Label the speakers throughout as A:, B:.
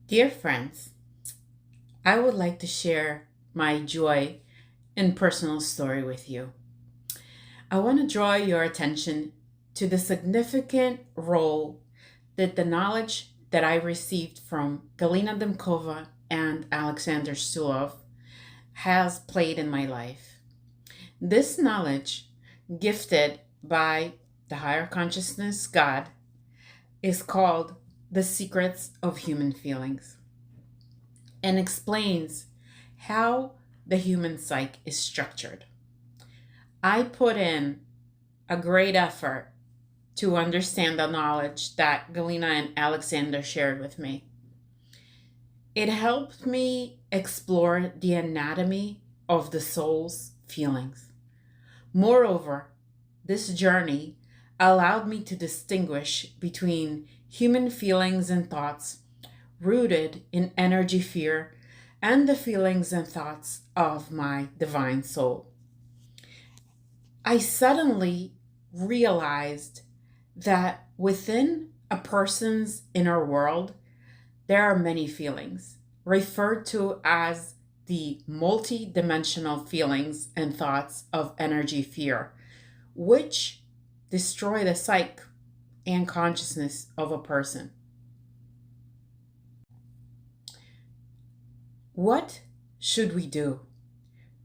A: Dear friends, I would like to share my joy and personal story with you. I want to draw your attention to the significant role that the knowledge that I received from Galina Demkova and Alexander Stulov has played in my life. This knowledge, gifted by the higher consciousness God, is called The Secrets of Human Feelings and explains how the human psyche is structured. I put in a great effort to understand the knowledge that Galina and Alexander shared with me. It helped me explore the anatomy of the soul's feelings. Moreover, this journey allowed me to distinguish between human feelings and thoughts rooted in energy fear and the feelings and thoughts of my divine soul. I suddenly realized that within a person's inner world, there are many feelings, referred to as the multi-dimensional feelings and thoughts of energy fear, which destroy the psyche and consciousness of a person. What should we do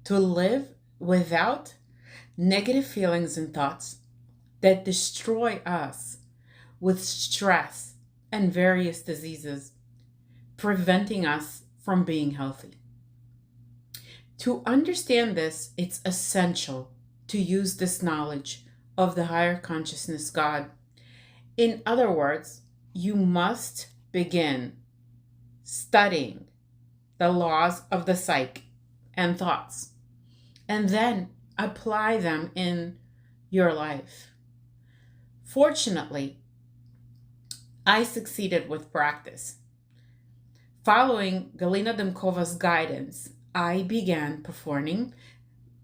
A: to live without negative feelings and thoughts that destroy us with stress and various diseases, preventing us from being healthy? To understand this, it's essential to use this knowledge of the higher consciousness God. In other words, you must begin studying the laws of the psyche and thoughts, and then apply them in your life. Fortunately, I succeeded with practice. Following Galina Demkova's guidance, I began performing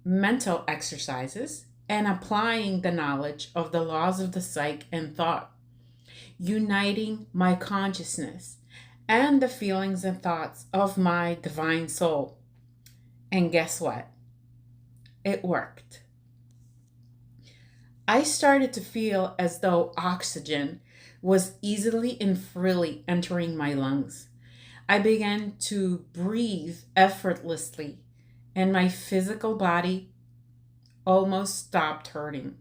A: mental exercises and applying the knowledge of the laws of the psyche and thought, uniting my consciousness and the feelings and thoughts of my divine soul. And guess what? It worked. I started to feel as though oxygen was easily and freely entering my lungs. I began to breathe effortlessly, and my physical body almost stopped hurting.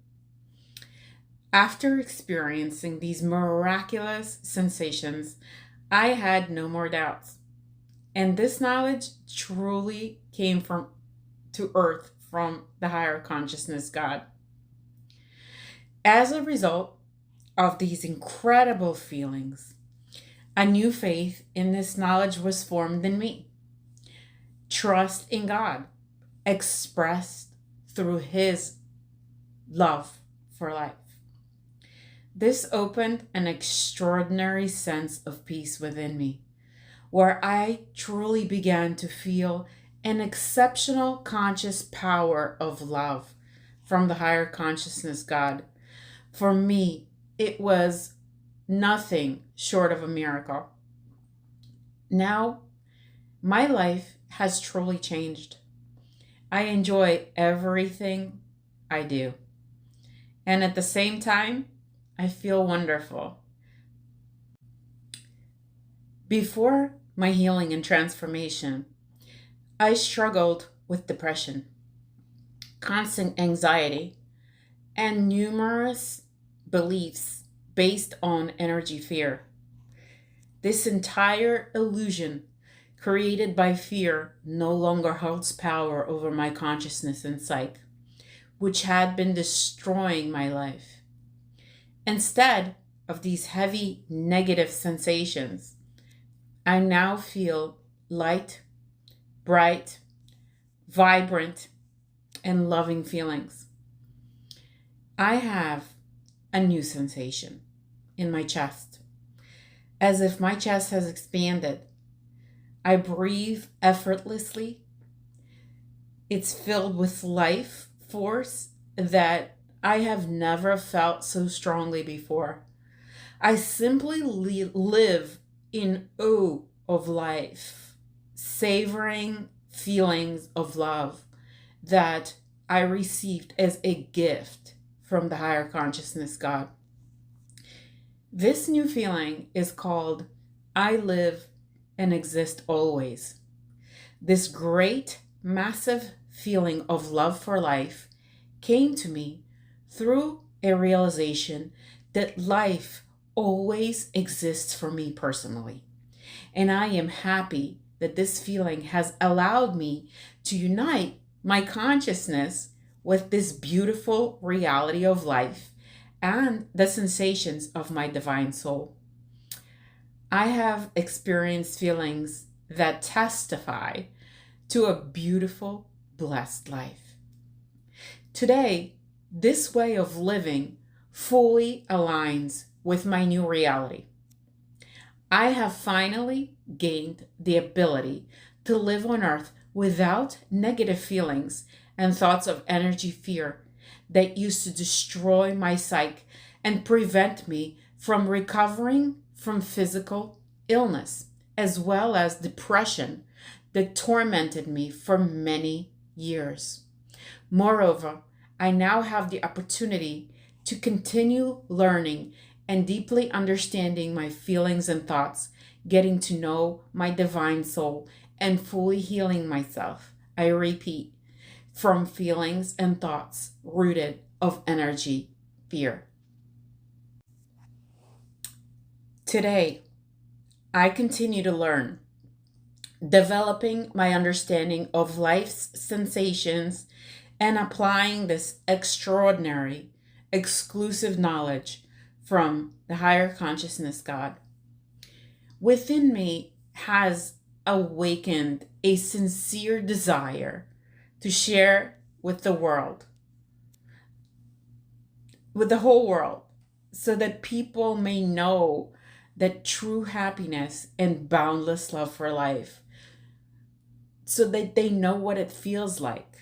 A: After experiencing these miraculous sensations, I had no more doubts. And this knowledge truly came from to earth from the higher consciousness God. As a result of these incredible feelings, a new faith in this knowledge was formed in me. Trust in God, expressed through His love for life. This opened an extraordinary sense of peace within me, where I truly began to feel an exceptional conscious power of love from the higher consciousness God. For me, it was nothing short of a miracle. Now, my life has truly changed. I enjoy everything I do. And at the same time, I feel wonderful. Before my healing and transformation, I struggled with depression, constant anxiety, and numerous beliefs based on energy fear. This entire illusion created by fear no longer holds power over my consciousness and psyche, which had been destroying my life. Instead of these heavy negative sensations, I now feel light, bright, vibrant, and loving feelings. I have a new sensation in my chest, as if my chest has expanded. I breathe effortlessly. It's filled with life force that I have never felt so strongly before. I simply live in awe of life, savoring feelings of love that I received as a gift from the higher consciousness God. This new feeling is called I live and exist always. This great, massive feeling of love for life came to me through a realization that life always exists for me personally. And I am happy that this feeling has allowed me to unite my consciousness with this beautiful reality of life and the sensations of my divine soul. I have experienced feelings that testify to a beautiful, blessed life. Today, this way of living fully aligns with my new reality. I have finally gained the ability to live on earth without negative feelings and thoughts of energy fear that used to destroy my psyche and prevent me from recovering from physical illness, as well as depression that tormented me for many years. Moreover, I now have the opportunity to continue learning and deeply understanding my feelings and thoughts, getting to know my divine soul, and fully healing myself. I repeat, from feelings and thoughts rooted of energy, fear. Today, I continue to learn, developing my understanding of life's sensations and applying this extraordinary, exclusive knowledge from the higher consciousness God. Within me has awakened a sincere desire to share with the world, with the whole world, so that people may know that true happiness and boundless love for life, so that they know what it feels like.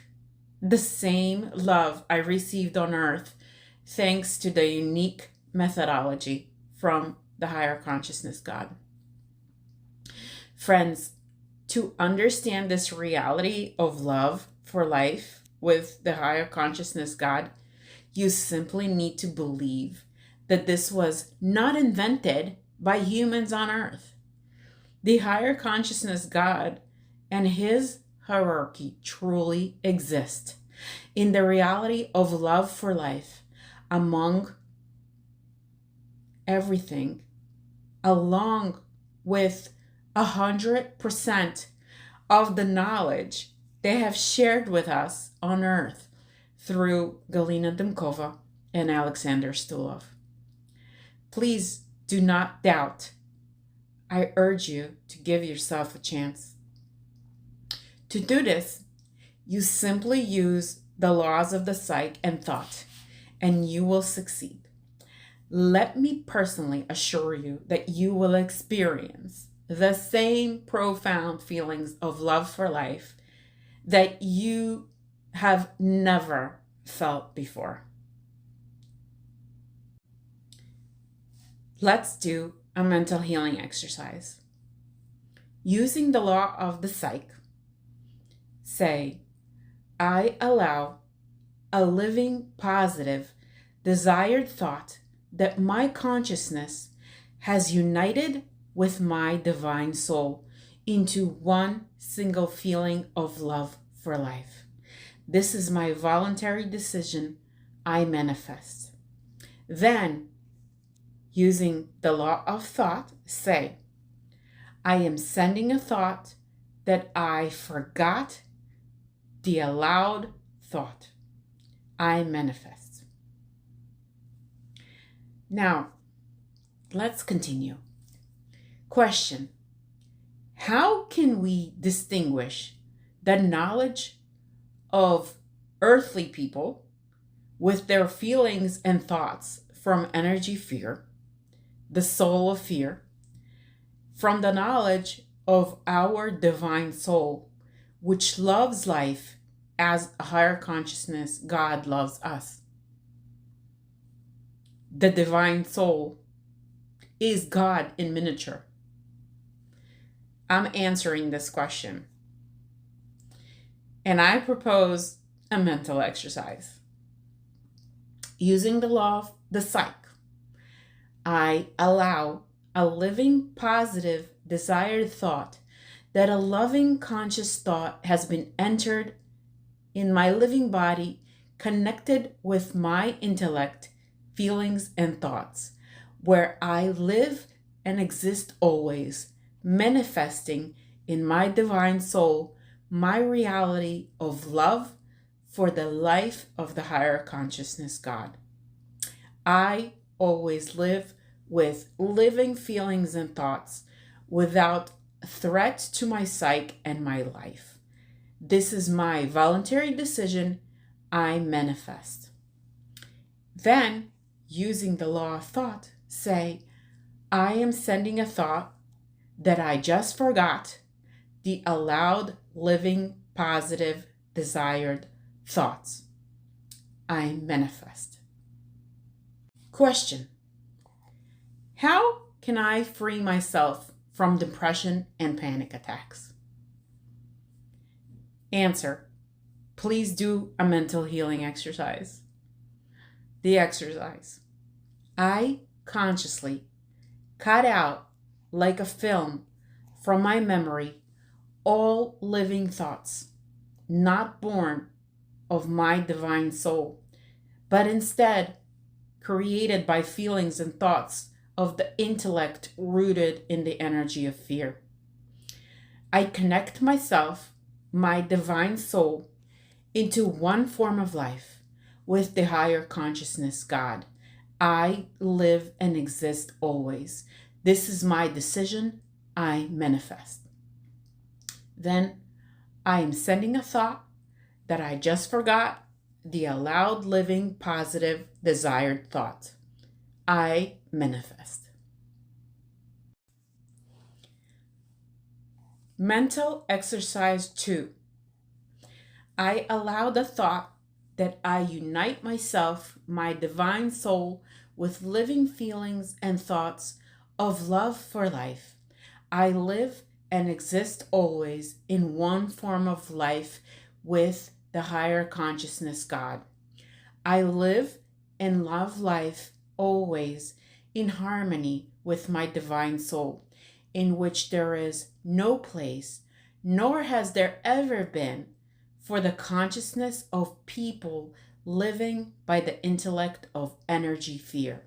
A: The same love I received on earth thanks to the unique methodology from the higher consciousness God. Friends, to understand this reality of love for life with the higher consciousness God, you simply need to believe that this was not invented by humans on earth. The higher consciousness God and his hierarchy truly exist in the reality of love for life among everything, along with 100% of the knowledge they have shared with us on earth through Galina Dymkova and Alexander Stulov. Please do not doubt. I urge you to give yourself a chance. To do this, you simply use the laws of the psyche and thought, and you will succeed. Let me personally assure you that you will experience the same profound feelings of love for life that you have never felt before. Let's do a mental healing exercise. Using the law of the psyche, say, I allow a living, positive, desired thought that my consciousness has united with my divine soul into one single feeling of love for life. This is my voluntary decision. I manifest. Then, using the law of thought, say, I am sending a thought that I forgot the allowed thought. I manifest. Now, let's continue. Question: how can we distinguish the knowledge of earthly people with their feelings and thoughts from energy fear, the soul of fear, from the knowledge of our divine soul, which loves life as a higher consciousness God loves us? The divine soul is God in miniature. I'm answering this question. And I propose a mental exercise. Using the law of the psych, I allow a living, positive, desired thought that a loving, conscious thought has been entered in my living body, connected with my intellect, feelings, and thoughts, where I live and exist always, manifesting in my divine soul my reality of love for the life of the higher consciousness God. I always live with living feelings and thoughts without threat to my psyche and my life. This is my voluntary decision. I manifest. Then, using the law of thought, say, I am sending a thought that I just forgot, the allowed, living, positive, desired thoughts. I manifest. Question: how can I free myself from depression and panic attacks? Answer: please do a mental healing exercise. The exercise: I consciously cut out, like a film, from my memory all living thoughts, not born of my divine soul, but instead created by feelings and thoughts of the intellect rooted in the energy of fear. I connect myself, my divine soul, into one form of life with the higher consciousness God. I live and exist always. This is my decision. I manifest. Then I am sending a thought that I just forgot, the allowed, living, positive, desired thought. I manifest. Mental exercise 2. I allow the thought that I unite myself, my divine soul, with living feelings and thoughts of love for life. I live and exist always in one form of life with the higher consciousness God. I live and love life always in harmony with my divine soul, in which there is no place, nor has there ever been, for the consciousness of people living by the intellect of energy fear.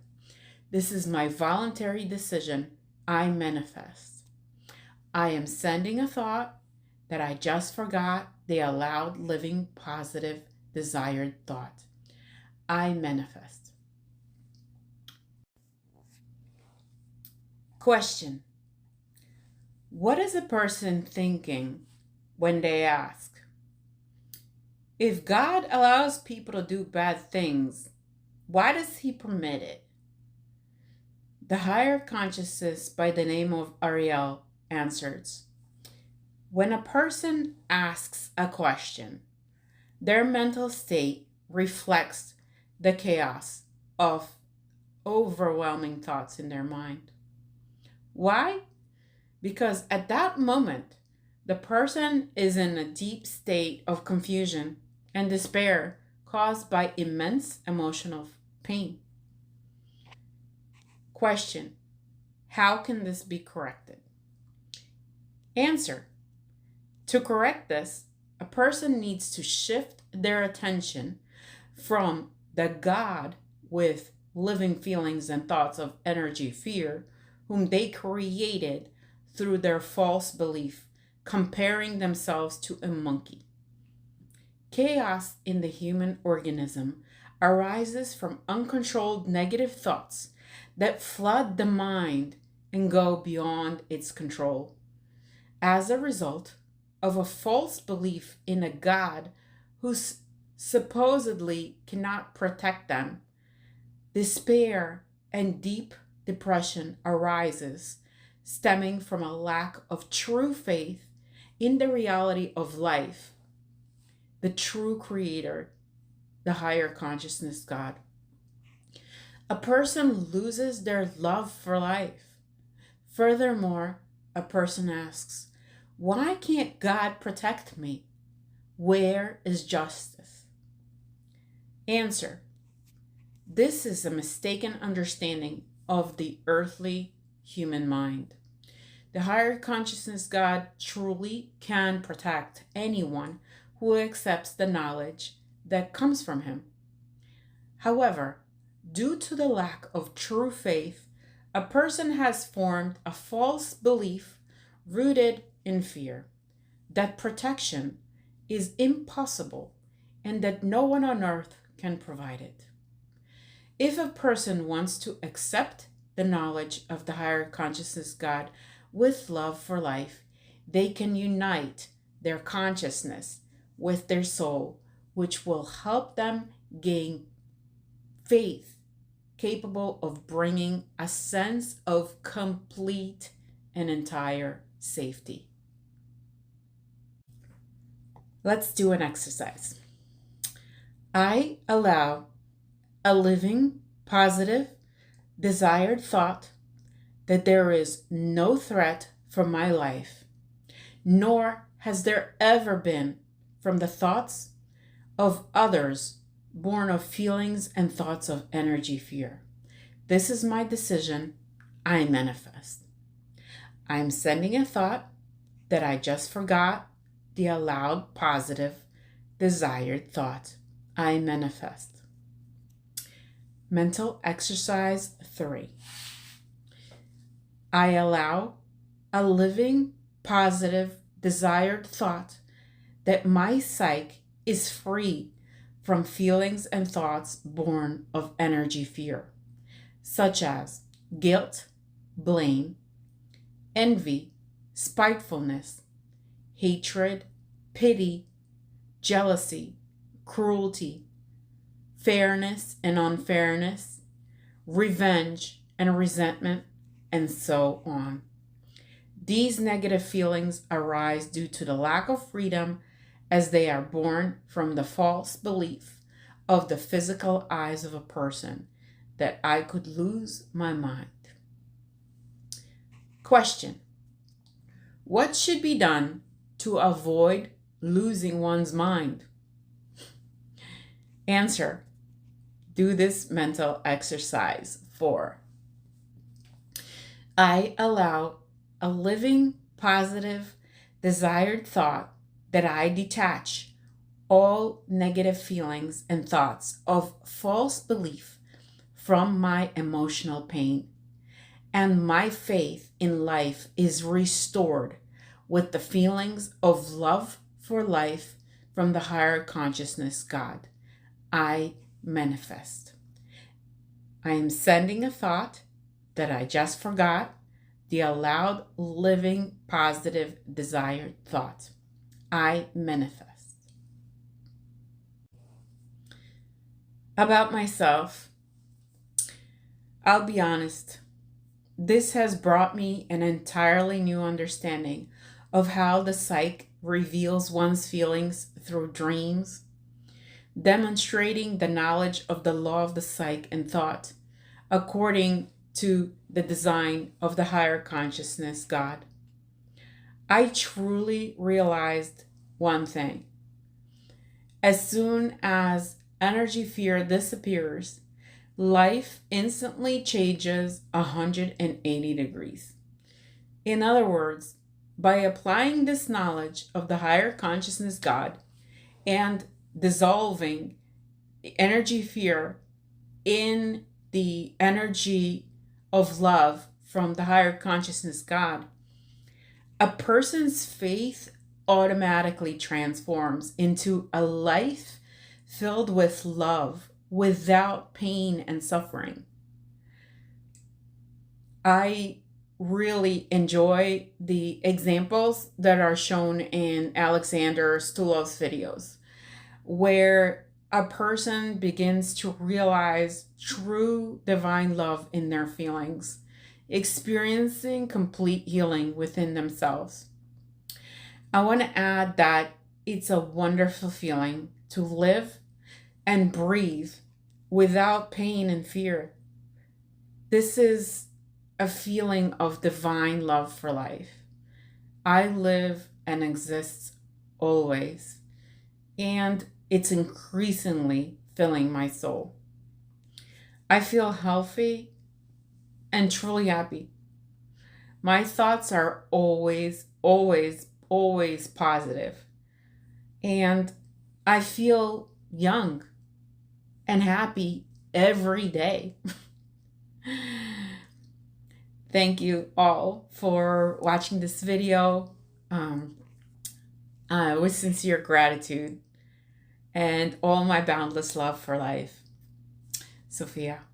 A: This is my voluntary decision. I manifest. I am sending a thought that I just forgot, the allowed, living, positive, desired thought. I manifest. Question: what is a person thinking when they ask, if God allows people to do bad things, why does he permit it? The higher consciousness by the name of Ariel answers, when a person asks a question, their mental state reflects the chaos of overwhelming thoughts in their mind. Why? Because at that moment, the person is in a deep state of confusion and despair caused by immense emotional pain. Question: how can this be corrected? Answer: to correct this, a person needs to shift their attention from the God with living feelings and thoughts of energy fear, whom they created through their false belief, comparing themselves to a monkey. Chaos in the human organism arises from uncontrolled negative thoughts that flood the mind and go beyond its control. As a result of a false belief in a God who supposedly cannot protect them, despair and deep depression arises, stemming from a lack of true faith in the reality of life, the true creator, the higher consciousness God. A person loses their love for life. Furthermore, a person asks, why can't God protect me? Where is justice? Answer: this is a mistaken understanding of the earthly human mind. The higher consciousness God truly can protect anyone who accepts the knowledge that comes from him. However, due to the lack of true faith, a person has formed a false belief rooted in fear that protection is impossible and that no one on earth can provide it. If a person wants to accept the knowledge of the higher consciousness God with love for life, they can unite their consciousness with their soul, which will help them gain faith capable of bringing a sense of complete and entire safety. Let's do an exercise. I allow a living, positive, desired thought that there is no threat for my life, nor has there ever been from the thoughts of others born of feelings and thoughts of energy fear. This is my decision. I manifest. I am sending a thought that I just forgot, the allowed positive, desired thought. I manifest. Mental exercise 3. I allow a living, positive, desired thought that my psyche is free from feelings and thoughts born of energy fear, such as guilt, blame, envy, spitefulness, hatred, pity, jealousy, cruelty, fairness and unfairness, revenge and resentment, and so on. These negative feelings arise due to the lack of freedom as they are born from the false belief of the physical eyes of a person that I could lose my mind. Question: what should be done to avoid losing one's mind? Answer: do this mental exercise 4. I allow a living, positive, desired thought that I detach all negative feelings and thoughts of false belief from my emotional pain, and my faith in life is restored with the feelings of love for life from the higher consciousness God. I manifest. I am sending a thought that I just forgot, the allowed, living, positive, desired thought. I manifest. About myself, I'll be honest, this has brought me an entirely new understanding of how the psyche reveals one's feelings through dreams, demonstrating the knowledge of the law of the psyche and thought according to the design of the higher consciousness God. I truly realized one thing. As soon as energy fear disappears, life instantly changes 180 degrees. In other words, by applying this knowledge of the higher consciousness God and dissolving the energy fear in the energy of love from the higher consciousness God, a person's faith automatically transforms into a life filled with love without pain and suffering. I really enjoy the examples that are shown in Alexander Stulov's videos, where a person begins to realize true divine love in their feelings, experiencing complete healing within themselves. I want to add that it's a wonderful feeling to live and breathe without pain and fear. This is a feeling of divine love for life. I live and exist always, and it's increasingly filling my soul. I feel healthy and truly happy. My thoughts are always, always, always positive, and I feel young and happy every day. Thank you all for watching this video. Um, with sincere gratitude and all my boundless love for life. Sophia.